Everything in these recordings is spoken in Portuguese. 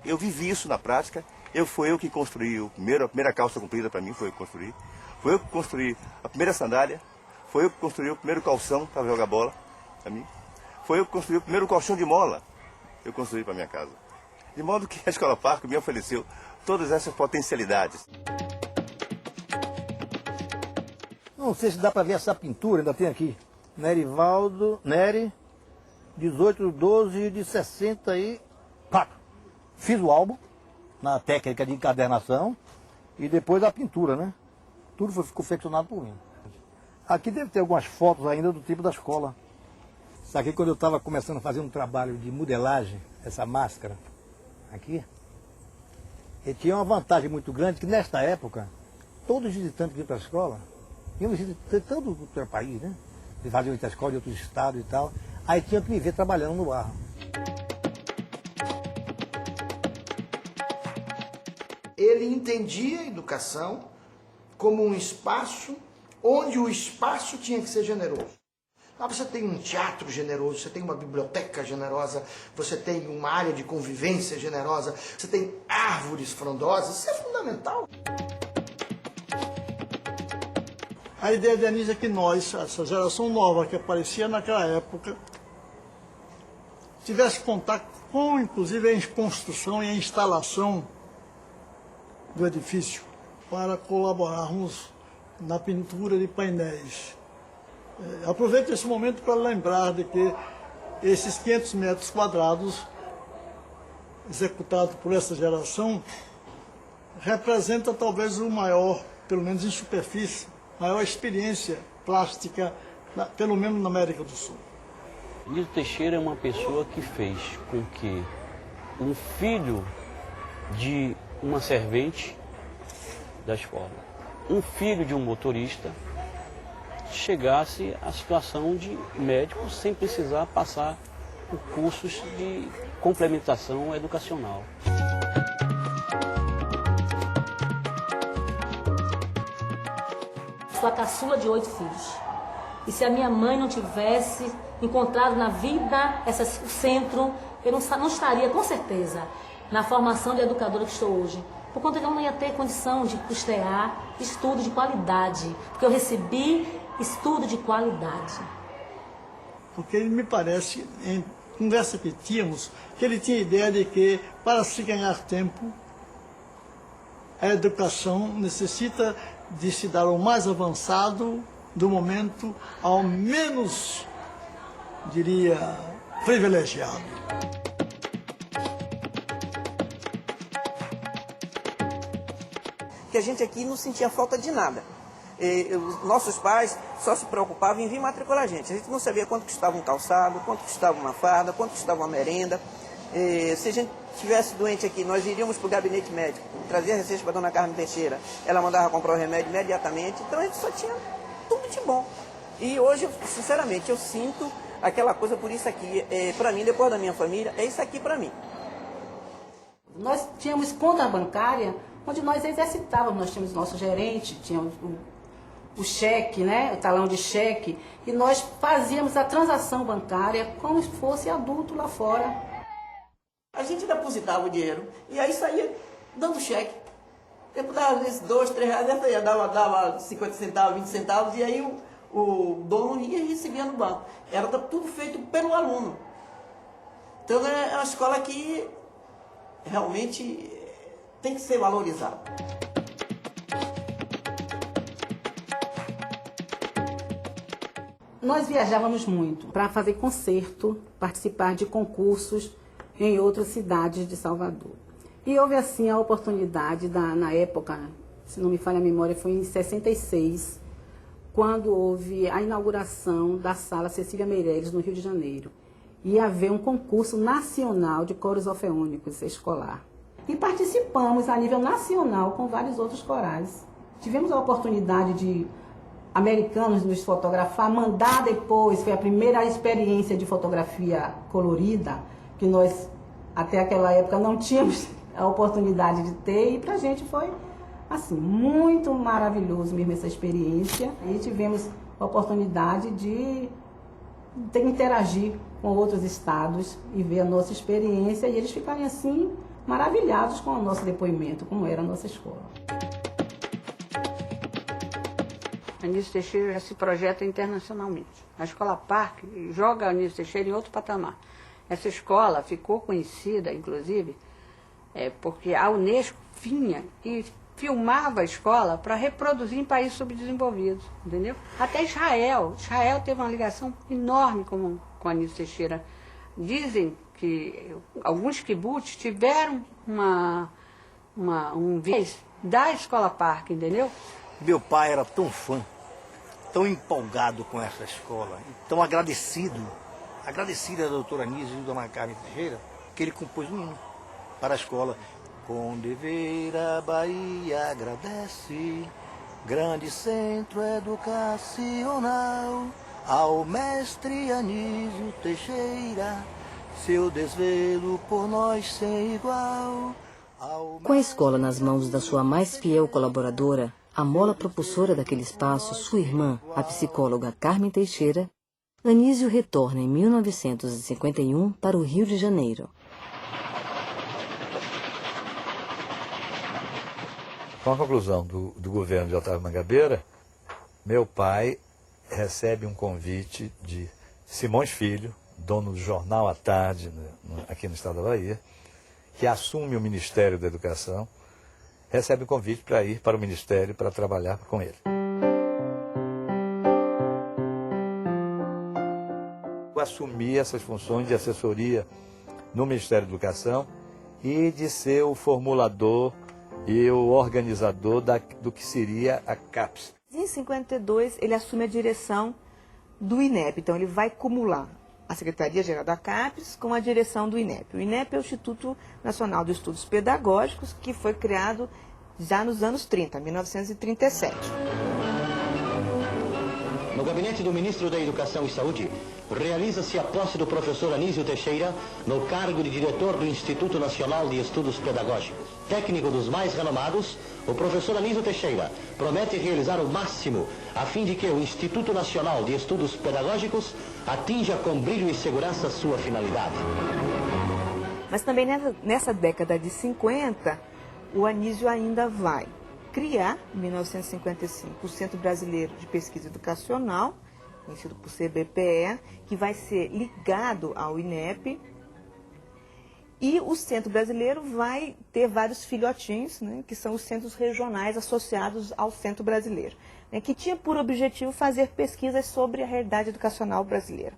Eu vivi isso na prática. Foi eu que construí a primeira calça comprida para mim, foi eu que construí. Foi eu que construí a primeira sandália. Foi eu que construí o primeiro calção para jogar bola para mim. Foi eu que construí o primeiro colchão de mola. Eu construí para minha casa. De modo que a Escola Parco me ofereceu todas essas potencialidades. Não sei se dá para ver essa pintura, ainda tem aqui. Nerivaldo, Nery, 18/12 de 64. Fiz o álbum na técnica de encadernação e depois a pintura, né? Tudo foi confeccionado por mim. Aqui deve ter algumas fotos ainda do tipo da escola. Isso aqui quando eu estava começando a fazer um trabalho de modelagem, essa máscara aqui, e tinha uma vantagem muito grande que nesta época, todos os visitantes que vinham para a escola, iam visitantes todo o país, né? Eles faziam outra escola de outros estados e tal, aí tinha que me ver trabalhando no barro. Ele entendia a educação como um espaço onde o espaço tinha que ser generoso. Lá você tem um teatro generoso, você tem uma biblioteca generosa, você tem uma área de convivência generosa, você tem árvores frondosas, isso é fundamental. A ideia de Anísio é que nós, essa geração nova que aparecia naquela época, tivesse contato com, inclusive, a construção e a instalação do edifício para colaborarmos na pintura de painéis. Aproveito esse momento para lembrar de que esses 500 metros quadrados executados por essa geração representa talvez o maior, pelo menos em superfície, maior experiência plástica, pelo menos na América do Sul. Anísio Teixeira é uma pessoa que fez com que um filho de uma servente da escola, um filho de um motorista, chegasse à situação de médico sem precisar passar por cursos de complementação educacional. Sou a caçula de 8 filhos. E se a minha mãe não tivesse encontrado na vida o centro, eu não estaria, com certeza, na formação de educadora que estou hoje. Por conta que eu não ia ter condição de custear estudo de qualidade. Porque eu recebi estudo de qualidade. Porque ele me parece, em conversa que tínhamos, que ele tinha a ideia de que, para se ganhar tempo, a educação necessita de se dar o mais avançado do momento ao menos, diria, privilegiado. Que a gente aqui não sentia falta de nada. Os nossos pais só se preocupavam em vir matricular a gente. A gente não sabia quanto custava um calçado, quanto custava uma farda, quanto custava uma merenda. Se a gente estivesse doente aqui, nós iríamos para o gabinete médico, trazia a receita para a dona Carmen Teixeira, ela mandava comprar o remédio imediatamente, então a gente só tinha tudo de bom. E hoje, sinceramente, eu sinto aquela coisa por isso aqui. Para mim, depois da minha família, é isso aqui para mim. Nós tínhamos conta bancária, onde nós exercitávamos, nós tínhamos nosso gerente, tínhamos o cheque, né, o talão de cheque, e nós fazíamos a transação bancária como se fosse adulto lá fora. A gente depositava o dinheiro e aí saía dando cheque. Eu dava às vezes 2, 3 reais, essa ia dava 50 centavos, 20 centavos, e aí o dono ia e recebia no banco. Era tudo feito pelo aluno. Então é uma escola que realmente tem que ser valorizada. Nós viajávamos muito para fazer concerto, participar de concursos em outras cidades de Salvador. E houve assim a oportunidade, na época, se não me falha a memória, foi em 66, quando houve a inauguração da Sala Cecília Meirelles, no Rio de Janeiro. Ia haver um concurso nacional de coros orfeônicos escolar. E participamos a nível nacional com vários outros corais. Tivemos a oportunidade de americanos nos fotografar, mandar depois, foi a primeira experiência de fotografia colorida, que nós até aquela época não tínhamos a oportunidade de ter, e pra gente foi assim, muito maravilhoso mesmo essa experiência. E tivemos a oportunidade de interagir com outros estados e ver a nossa experiência, e eles ficarem assim maravilhados com o nosso depoimento, como era a nossa escola. Anísio Teixeira já se projeta internacionalmente. A Escola Parque joga Anísio Teixeira em outro patamar. Essa escola ficou conhecida, inclusive, porque a Unesco vinha e filmava a escola para reproduzir em países subdesenvolvidos, entendeu? Até Israel. Israel teve uma ligação enorme com Anísio Teixeira. Dizem que alguns kibbutz tiveram um viés da Escola Parque, entendeu? Meu pai era tão fã, tão empolgado com essa escola, tão agradecido da doutora Anísio e do Dona Carmen Teixeira, que ele compôs um hino para a escola. Com dever a Bahia agradece, grande centro educacional, ao mestre Anísio Teixeira, seu desvelo por nós sem igual. Com a escola nas mãos da sua mais fiel colaboradora, a mola propulsora daquele espaço, sua irmã, a psicóloga Carmen Teixeira, Anísio retorna em 1951 para o Rio de Janeiro. Com a conclusão do governo de Otávio Mangabeira, meu pai recebe um convite de Simões Filho, dono do jornal à tarde aqui no estado da Bahia, que assume o Ministério da Educação, recebe um convite para ir para o Ministério para trabalhar com ele. Eu assumi essas funções de assessoria no Ministério da Educação e de ser o formulador e o organizador do que seria a CAPES. Em 52, ele assume a direção do INEP, então ele vai acumular a Secretaria-Geral da CAPES com a direção do INEP. O INEP é o Instituto Nacional de Estudos Pedagógicos, que foi criado já nos anos 30, 1937. No gabinete do Ministro da Educação e Saúde, realiza-se a posse do professor Anísio Teixeira no cargo de diretor do Instituto Nacional de Estudos Pedagógicos. Técnico dos mais renomados, o professor Anísio Teixeira promete realizar o máximo a fim de que o Instituto Nacional de Estudos Pedagógicos atinja com brilho e segurança sua finalidade. Mas também nessa década de 50, o Anísio ainda vai criar, em 1955, o Centro Brasileiro de Pesquisa Educacional, conhecido por CBPE, que vai ser ligado ao INEP. E o Centro Brasileiro vai ter vários filhotinhos, né, que são os centros regionais associados ao Centro Brasileiro, né, que tinha por objetivo fazer pesquisas sobre a realidade educacional brasileira.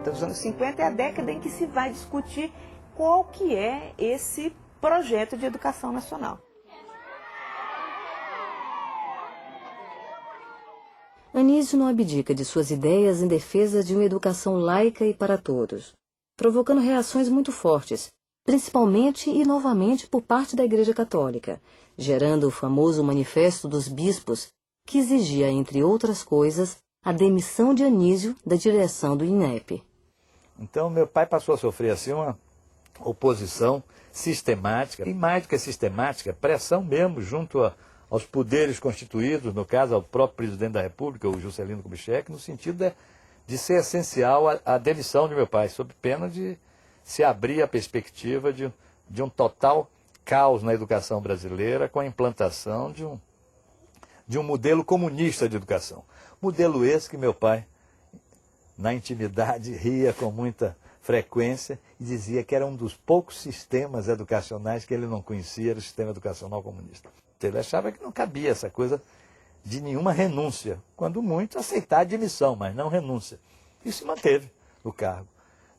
Então, os anos 50 é a década em que se vai discutir qual que é esse projeto de educação nacional. Anísio não abdica de suas ideias em defesa de uma educação laica e para todos, provocando reações muito fortes, principalmente e novamente por parte da Igreja Católica, gerando o famoso Manifesto dos Bispos, que exigia, entre outras coisas, a demissão de Anísio da direção do INEP. Então, meu pai passou a sofrer assim uma oposição sistemática, e mais do que sistemática, pressão mesmo junto aos poderes constituídos, no caso ao próprio presidente da República, o Juscelino Kubitschek, no sentido de ser essencial a demissão de meu pai, sob pena de se abrir a perspectiva de um total caos na educação brasileira com a implantação de um modelo comunista de educação. Modelo esse que meu pai, na intimidade, ria com muita frequência e dizia que era um dos poucos sistemas educacionais que ele não conhecia, era o sistema educacional comunista. Ele achava que não cabia essa coisa de nenhuma renúncia, quando muito aceitar a admissão, mas não renúncia. E se manteve no cargo.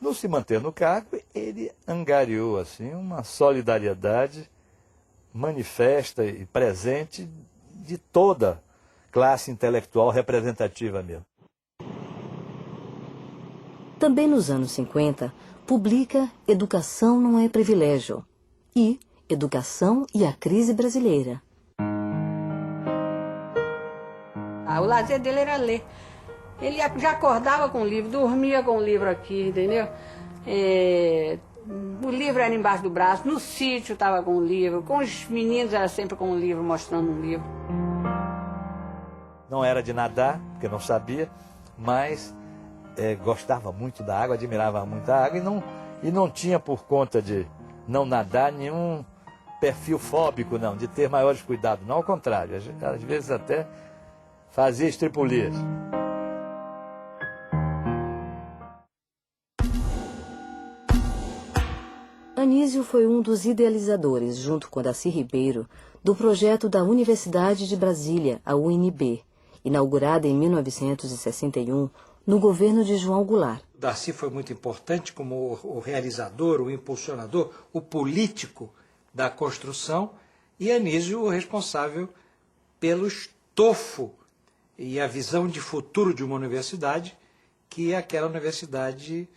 No se manter no cargo, ele angariou assim, uma solidariedade manifesta e presente de toda classe intelectual representativa mesmo. Também nos anos 50, publica Educação Não é Privilégio e Educação e a Crise Brasileira. O lazer dele era ler. Ele já acordava com o livro, dormia com o livro aqui, entendeu? O livro era embaixo do braço, no sítio estava com o livro, com os meninos era sempre com o livro, mostrando um livro. Não era de nadar, porque não sabia. mas gostava muito da água, admirava muito a água e não tinha, por conta de não nadar, nenhum perfil fóbico, não, de ter maiores cuidados. Não, ao contrário, às vezes até fazia estripulias. Anísio foi um dos idealizadores, junto com Darcy Ribeiro, do projeto da Universidade de Brasília, a UNB, inaugurada em 1961 no governo de João Goulart. Darcy foi muito importante como o realizador, o impulsionador, o político da construção, e Anísio o responsável pelo estofo e a visão de futuro de uma universidade que aquela universidade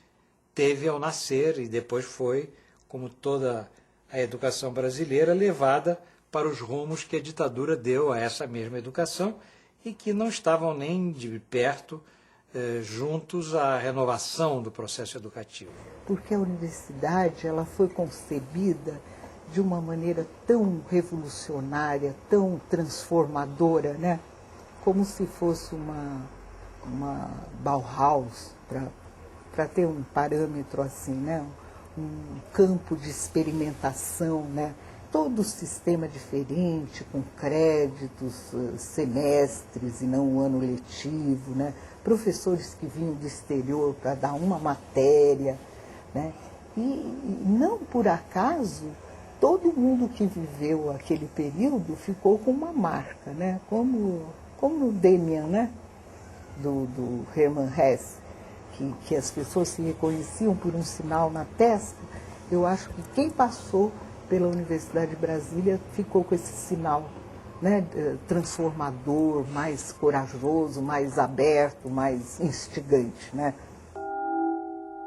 teve ao nascer e depois foi, como toda a educação brasileira, levada para os rumos que a ditadura deu a essa mesma educação e que não estavam nem de perto juntos à renovação do processo educativo. Porque a universidade ela foi concebida de uma maneira tão revolucionária, tão transformadora, né? Como se fosse uma Bauhaus, para ter um parâmetro assim, né? Um campo de experimentação, né? Todo o sistema diferente, com créditos, semestres e não um ano letivo, né? Professores que vinham do exterior para dar uma matéria, né? E não por acaso, todo mundo que viveu aquele período ficou com uma marca, né? Como o Demian, né? Do Hermann Hesse, que as pessoas se reconheciam por um sinal na testa. Eu acho que quem passou pela Universidade de Brasília ficou com esse sinal, né, transformador, mais corajoso, mais aberto, mais instigante, né?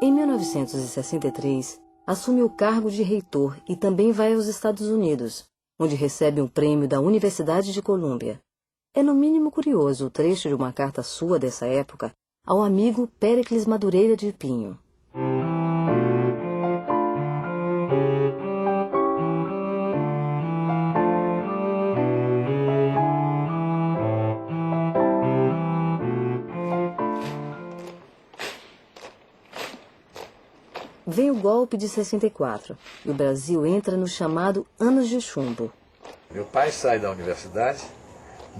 Em 1963, assume o cargo de reitor e também vai aos Estados Unidos, onde recebe um prêmio da Universidade de Colômbia. É no mínimo curioso o trecho de uma carta sua dessa época ao amigo Péricles Madureira de Pinho. Vem o golpe de 64 e o Brasil entra no chamado Anos de Chumbo. Meu pai sai da universidade,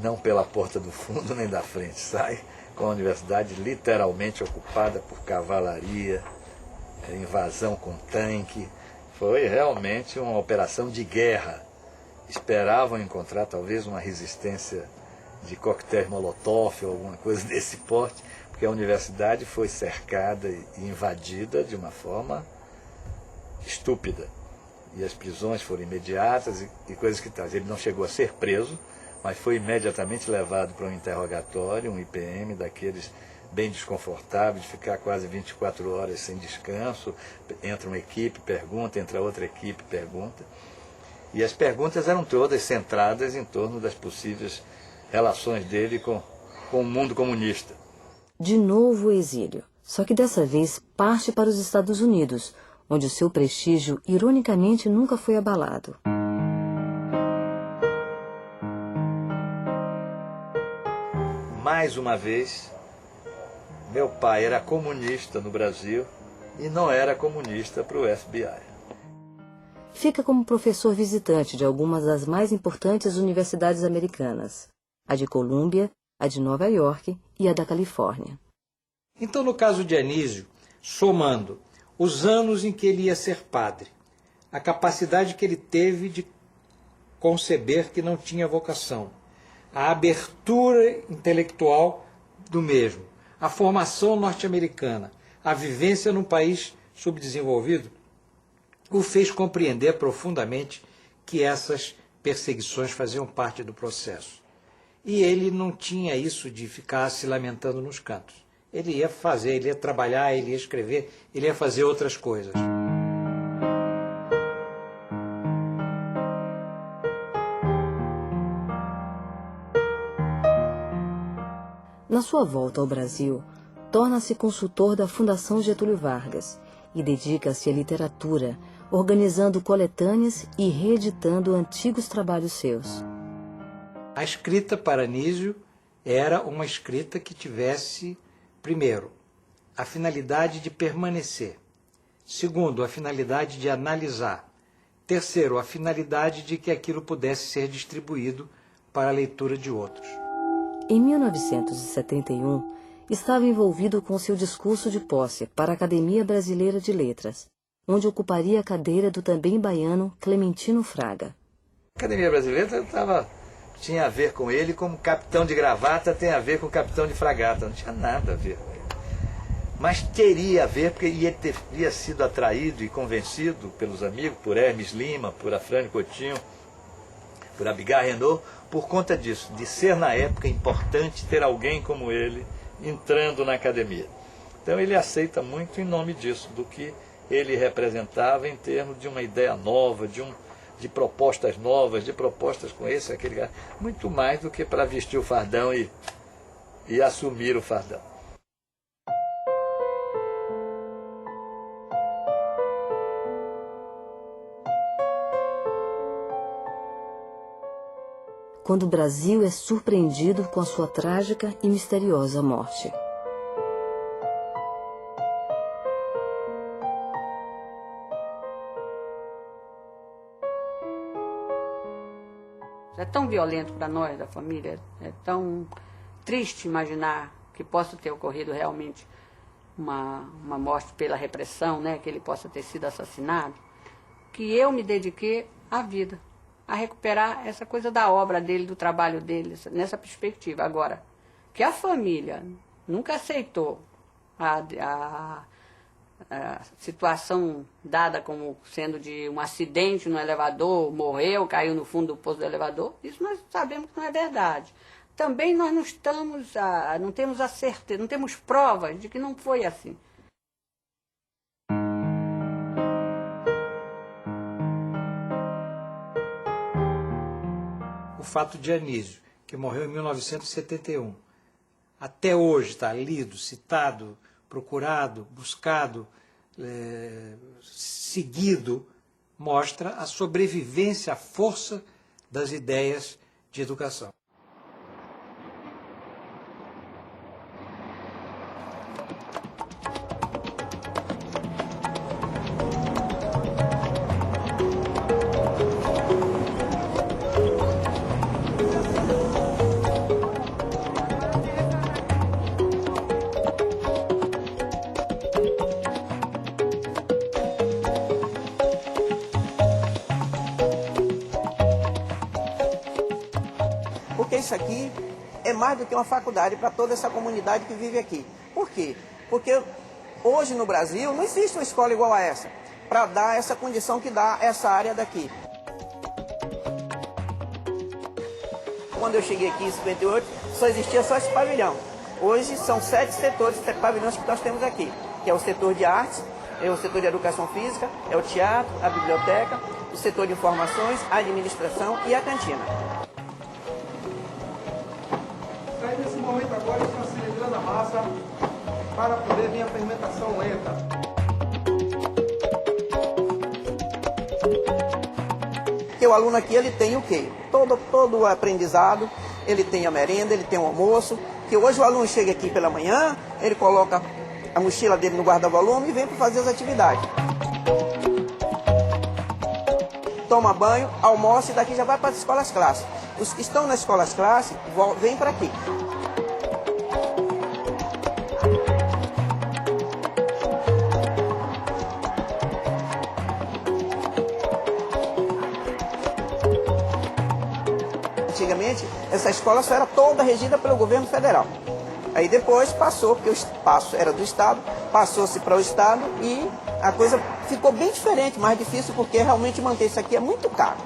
não pela porta do fundo nem da frente, sai com a universidade literalmente ocupada por cavalaria, invasão com tanque. Foi realmente uma operação de guerra. Esperavam encontrar talvez uma resistência de coquetel molotov ou alguma coisa desse porte, porque a universidade foi cercada e invadida de uma forma estúpida. E as prisões foram imediatas e coisas que tal. Ele não chegou a ser preso, mas foi imediatamente levado para um interrogatório, um IPM, daqueles bem desconfortáveis, de ficar quase 24 horas sem descanso. Entra uma equipe, pergunta, entra outra equipe, pergunta. E as perguntas eram todas centradas em torno das possíveis relações dele com o mundo comunista. De novo o exílio, só que dessa vez parte para os Estados Unidos, onde o seu prestígio, ironicamente, nunca foi abalado. Mais uma vez, meu pai era comunista no Brasil e não era comunista para o FBI. Fica como professor visitante de algumas das mais importantes universidades americanas, a de Colômbia, a de Nova York e a da Califórnia. Então, no caso de Anísio, somando os anos em que ele ia ser padre, a capacidade que ele teve de conceber que não tinha vocação, a abertura intelectual do mesmo, a formação norte-americana, a vivência num país subdesenvolvido, o fez compreender profundamente que essas perseguições faziam parte do processo. E ele não tinha isso de ficar se lamentando nos cantos. Ele ia fazer, ele ia trabalhar, ele ia escrever, ele ia fazer outras coisas. Na sua volta ao Brasil, torna-se consultor da Fundação Getúlio Vargas e dedica-se à literatura, organizando coletâneas e reeditando antigos trabalhos seus. A escrita para Anísio era uma escrita que tivesse Primeiro, a finalidade de permanecer. Segundo, a finalidade de analisar. Terceiro, a finalidade de que aquilo pudesse ser distribuído para a leitura de outros. Em 1971, estava envolvido com seu discurso de posse para a Academia Brasileira de Letras, onde ocuparia a cadeira do também baiano Clementino Fraga. A Academia Brasileira tinha a ver com ele como capitão de gravata tem a ver com capitão de fragata, não tinha nada a ver. Mas teria a ver, porque ele teria sido atraído e convencido pelos amigos, por Hermes Lima, por Afrânio Coutinho, por Abigar Renault, por conta disso, de ser na época importante ter alguém como ele entrando na academia. Então ele aceita muito em nome disso, do que ele representava em termos de uma ideia nova, de propostas novas, de propostas com esse, aquele cara, muito mais do que para vestir o fardão e assumir o fardão. Quando o Brasil é surpreendido com a sua trágica e misteriosa morte. É tão violento para nós, da família, é tão triste imaginar que possa ter ocorrido realmente uma morte pela repressão, né, que ele possa ter sido assassinado, que eu me dediquei à vida, a recuperar essa coisa da obra dele, do trabalho dele, nessa perspectiva. Agora, que a família nunca aceitou a situação dada como sendo de um acidente no elevador, morreu, caiu no fundo do poço do elevador, isso nós sabemos que não é verdade. Também nós não temos a certeza, não temos provas de que não foi assim. O fato de Anísio, que morreu em 1971, até hoje está lido, citado, procurado, buscado, seguido, mostra a sobrevivência, a força das ideias de educação. Porque isso aqui é mais do que uma faculdade para toda essa comunidade que vive aqui. Por quê? Porque hoje no Brasil não existe uma escola igual a essa, para dar essa condição que dá essa área daqui. Quando eu cheguei aqui em 58, só existia só esse pavilhão. Hoje são 7 setores, 7 pavilhões que nós temos aqui, que é o setor de artes, é o setor de educação física, é o teatro, a biblioteca, o setor de informações, a administração e a cantina. Aí nesse momento agora está acelerando a massa para poder vir a fermentação lenta. Porque o aluno aqui ele tem o quê? Todo o aprendizado, ele tem a merenda, ele tem o almoço, que hoje o aluno chega aqui pela manhã, ele coloca a mochila dele no guarda-volume e vem para fazer as atividades. Toma banho, almoça e daqui já vai para as escolas clássicas. Os que estão nas escolas clássicas, vêm para aqui. Antigamente, essa escola só era toda regida pelo governo federal. Aí depois passou, porque o espaço era do Estado, passou-se para o Estado e a coisa ficou bem diferente, mais difícil, porque realmente manter isso aqui é muito caro.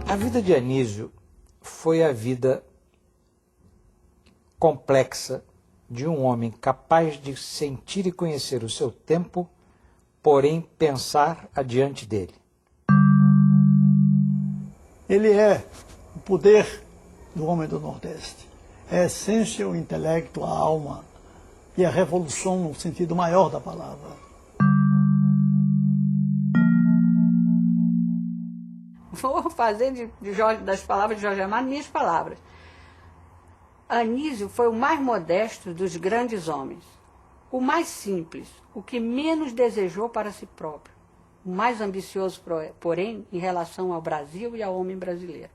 A vida de Anísio foi a vida complexa de um homem capaz de sentir e conhecer o seu tempo, porém pensar adiante dele. Ele é o poder do homem do Nordeste. É a essência, o intelecto, a alma e a revolução no sentido maior da palavra. Vou fazer das palavras de Jorge Amado minhas palavras. Anísio foi o mais modesto dos grandes homens, o mais simples, o que menos desejou para si próprio, o mais ambicioso, porém, em relação ao Brasil e ao homem brasileiro.